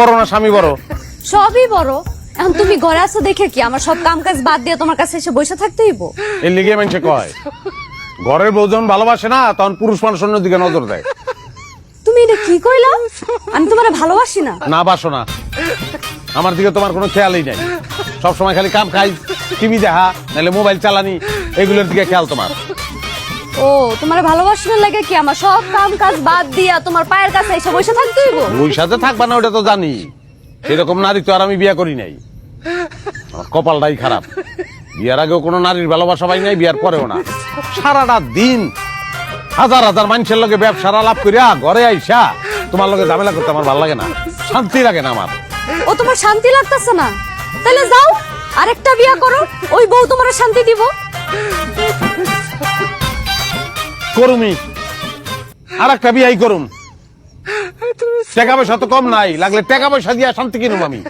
বড় না স্বামী বড়? সবই বড়। এখন তুমি ঘরে আছো দেখে কি আমার সব কাম কাজ বাদ দিয়ে তোমার কাছে এসে বসে থাকতে হইব? এর লিগে মানুষে কয় ঘরের বউ যখন ভালোবাসে না তখন পুরুষ মানুষ অন্য দিকে নজর দেয়। তুমি এটা কি কইলা? আমি তোমারে ভালোবাসি না। না বাসো না, আমার দিকে তোমার কোনো খেয়ালই নাই। সবসময় খালি কাম খাই, টিভি দেখা, নাহলে মোবাইল চালানি, এগুলোর দিকে খেয়াল তোমার। ও, তোমার ভালোবাসার লাগে কি আমার সব কাম কাজ বাদ দিয়া তোমার পায়ের কাছে এসে বসে থাকতে হইব? ওই সাথে থাকবা না ওটা তো জানি, সেরকম নারী তো আর আমি বিয়ে করি নাই। আমার কপালটাই খারাপ, বিয়ার আগেও কোনো নারীর ভালোবাসা পাই নাই, বিয়ার পরেও না। সারাটা দিন হাজার হাজার মানুষের লগে ব্যবসার আলাপ করিয়া ঘরে আইসা তোমার লগে ঝামেলা করতে আমার ভালো লাগে না, শান্তি লাগে না আমার। ও, তোমার শান্তি লাগতেছে না? তাহলে যাও আরেকটা বিয়া করো, ওই বউ তোমার শান্তি দিব। করুমি, আর একটা বিয়াই করুম। টাকা পয়সা তো কম নাই, লাগলে টাকা পয়সা দিয়া শান্তি কিনুম আমি।